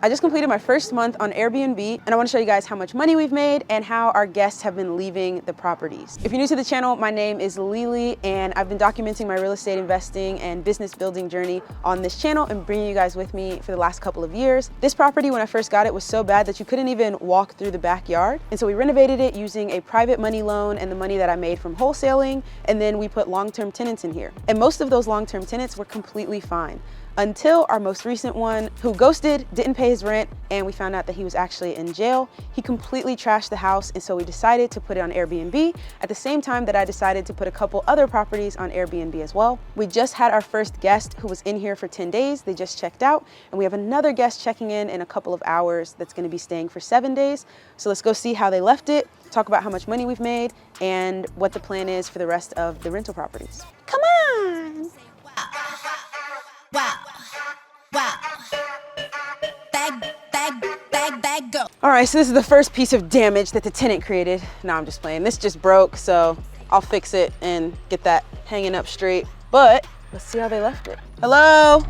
I just completed my first month on Airbnb, and I want to show you guys how much money we've made and how our guests have been leaving the properties. If you're new to the channel, my name is Lily, and I've been documenting my real estate investing and business building journey on this channel and bringing you guys with me for the last couple of years. This property, when I first got it, was so bad that you couldn't even walk through the backyard. And so we renovated it using a private money loan and the money that I made from wholesaling. And then we put long-term tenants in here. And most of those long-term tenants were completely fine, until our most recent one, who ghosted, didn't pay his rent, and we found out that he was actually in jail. He completely trashed the house, and so we decided to put it on Airbnb at the same time that I decided to put a couple other properties on Airbnb as well. We just had our first guest who was in here for 10 days. They just checked out, and we have another guest checking in a couple of hours that's gonna be staying for 7 days. So let's go see how they left it, talk about how much money we've made, and what the plan is for the rest of the rental properties. Come on! Wow, wow, bag, go. All right, so this is the first piece of damage that the tenant created. No, I'm just playing. This just broke, so I'll fix it and get that hanging up straight. But let's see how they left it. Hello?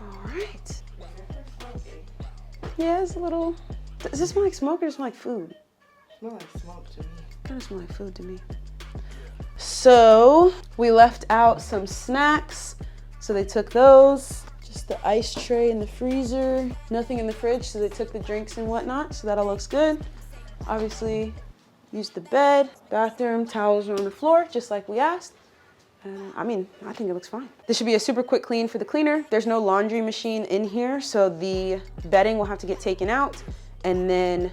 All right. Yeah, it's a little, does this smell like smoke or does it smell like food? It smells like smoke to me. Kind of smell like food to me. So we left out some snacks, so they took those. Just the ice tray in the freezer, nothing in the fridge, so they took the drinks and whatnot, so that all looks good. Obviously, used the bed, bathroom, towels are on the floor, just like we asked. I mean, I think it looks fine. This should be a super quick clean for the cleaner. There's no laundry machine in here, so the bedding will have to get taken out and then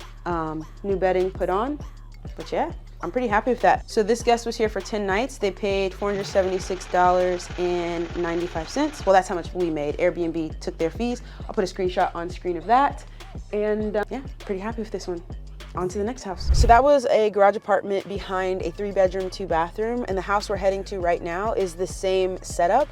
new bedding put on, but yeah. I'm pretty happy with that. So this guest was here for 10 nights. They paid $476.95. Well, that's how much we made. Airbnb took their fees. I'll put a screenshot on screen of that. And yeah, pretty happy with this one. On to the next house. So that was a garage apartment behind a 3-bedroom, 2-bathroom. And the house we're heading to right now is the same setup.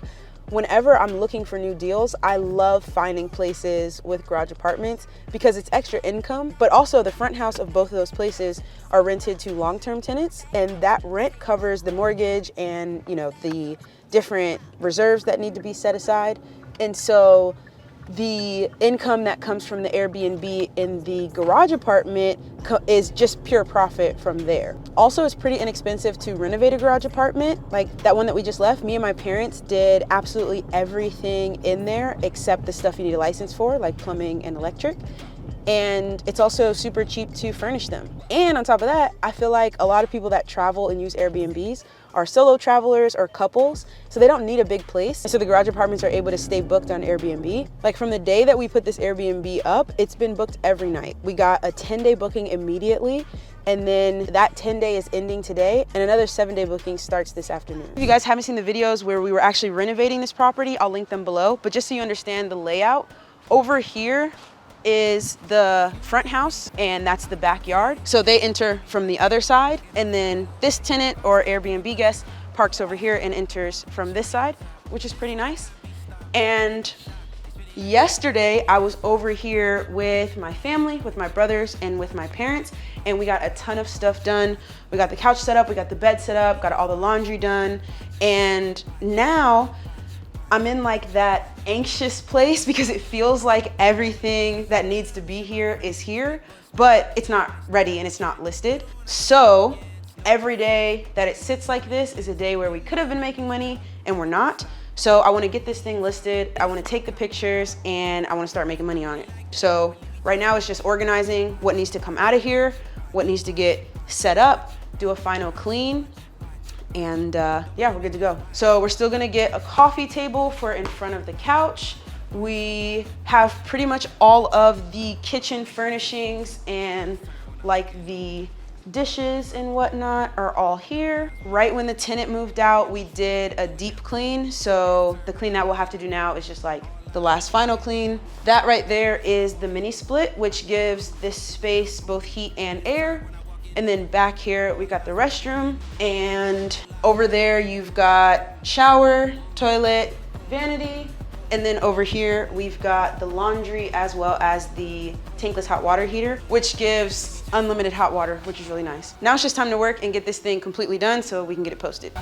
Whenever I'm looking for new deals, I love finding places with garage apartments because it's extra income, but also the front house of both of those places are rented to long-term tenants, and that rent covers the mortgage and, you know, the different reserves that need to be set aside. And so the income that comes from the Airbnb in the garage apartment is just pure profit from there. Also, it's pretty inexpensive to renovate a garage apartment. Like that one that we just left, me and my parents did absolutely everything in there except the stuff you need a license for, like plumbing and electric. And it's also super cheap to furnish them. And on top of that, I feel like a lot of people that travel and use Airbnbs are solo travelers or couples, so they don't need a big place. So the garage apartments are able to stay booked on Airbnb. Like from the day that we put this Airbnb up, it's been booked every night. We got a 10-day booking immediately, and then that 10-day is ending today, and another 7-day booking starts this afternoon. If you guys haven't seen the videos where we were actually renovating this property, I'll link them below. But just so you understand the layout, over here is the front house, and that's the backyard. So they enter from the other side, and then this tenant or Airbnb guest parks over here and enters from this side, which is pretty nice. And yesterday I was over here with my family, with my brothers and with my parents, and we got a ton of stuff done. We got the couch set up, we got the bed set up, got all the laundry done, and now I'm in like that anxious place because it feels like everything that needs to be here is here, but it's not ready and it's not listed. So every day that it sits like this is a day where we could have been making money and we're not. So I want to get this thing listed. I want to take the pictures and I want to start making money on it. So right now it's just organizing what needs to come out of here, what needs to get set up, do a final clean, and yeah, we're good to go. So we're still gonna get a coffee table for in front of the couch. We have pretty much all of the kitchen furnishings and like the dishes and whatnot are all here. Right when the tenant moved out, we did a deep clean. So the clean that we'll have to do now is just like the last final clean. That right there is the mini split, which gives this space both heat and air. And then back here, we got the restroom, and over there, you've got shower, toilet, vanity. And then over here, we've got the laundry as well as the tankless hot water heater, which gives unlimited hot water, which is really nice. Now it's just time to work and get this thing completely done so we can get it posted.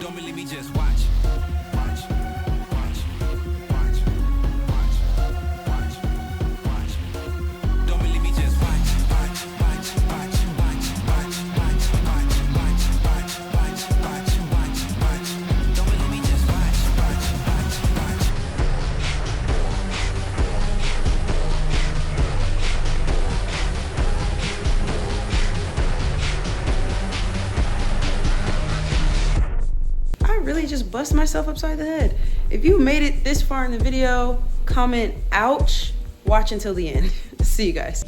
Don't believe me, just watch. Watch. Watch. Watch. Watch. Watch. Watch. Don't believe me, just watch. Watch. Watch. Watch. Watch. Watch. Watch. Watch. Watch. Watch. Watch. Watch. Watch. Watch. Don't believe me, just watch. Watch. Watch. Watch. I really just bust myself upside the head. If you made it this far in the video, comment ouch, watch until the end. See you guys.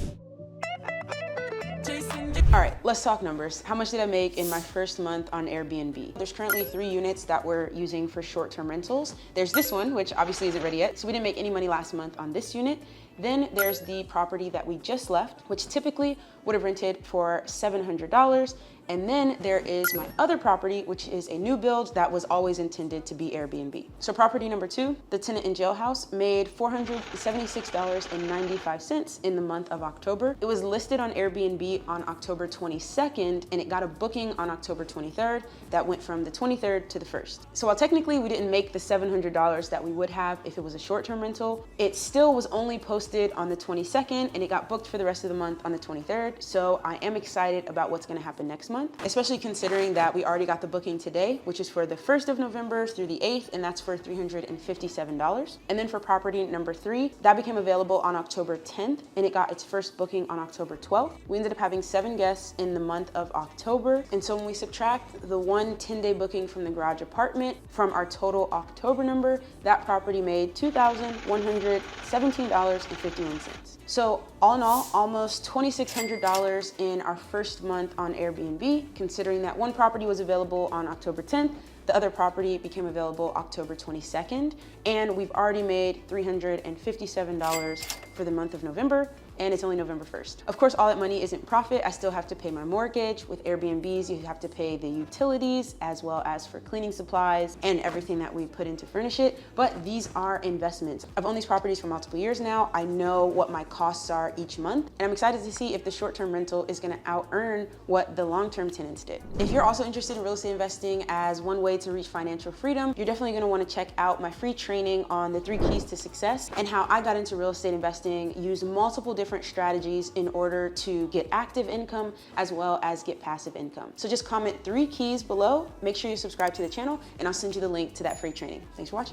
All right, let's talk numbers. How much did I make in my first month on Airbnb? There's currently 3 units that we're using for short-term rentals. There's this one, which obviously isn't ready yet, so we didn't make any money last month on this unit. Then there's the property that we just left, which typically would have rented for $700. And then there is my other property, which is a new build that was always intended to be Airbnb. So property number 2, the tenant in jailhouse, made $476.95 in the month of October. It was listed on Airbnb on October 22nd, and it got a booking on October 23rd that went from the 23rd to the 1st. So while technically we didn't make the $700 that we would have if it was a short-term rental, it still was only posted on the 22nd, and it got booked for the rest of the month on the 23rd. So I am excited about what's gonna happen next month, especially considering that we already got the booking today, which is for the 1st of November through the 8th, and that's for $357. And then for property number 3, that became available on October 10th, and it got its first booking on October 12th. We ended up having 7 guests in the month of October, and so when we subtract the one 10-day booking from the garage apartment from our total October number, that property made $2,117.51. So all in all, almost $2,600 in our first month on Airbnb, considering that one property was available on October 10th, the other property became available October 22nd, and we've already made $357 for the month of November, and it's only November 1st. Of course, all that money isn't profit. I still have to pay my mortgage. With Airbnbs, you have to pay the utilities as well as for cleaning supplies and everything that we put in to furnish it. But these are investments. I've owned these properties for multiple years now. I know what my costs are each month, and I'm excited to see if the short-term rental is gonna out-earn what the long-term tenants did. If you're also interested in real estate investing as one way to reach financial freedom, you're definitely gonna wanna check out my free training on the 3 keys to success and how I got into real estate investing, use multiple different strategies in order to get active income as well as get passive income. So just comment 3 keys below, make sure you subscribe to the channel, and I'll send you the link to that free training. Thanks for watching.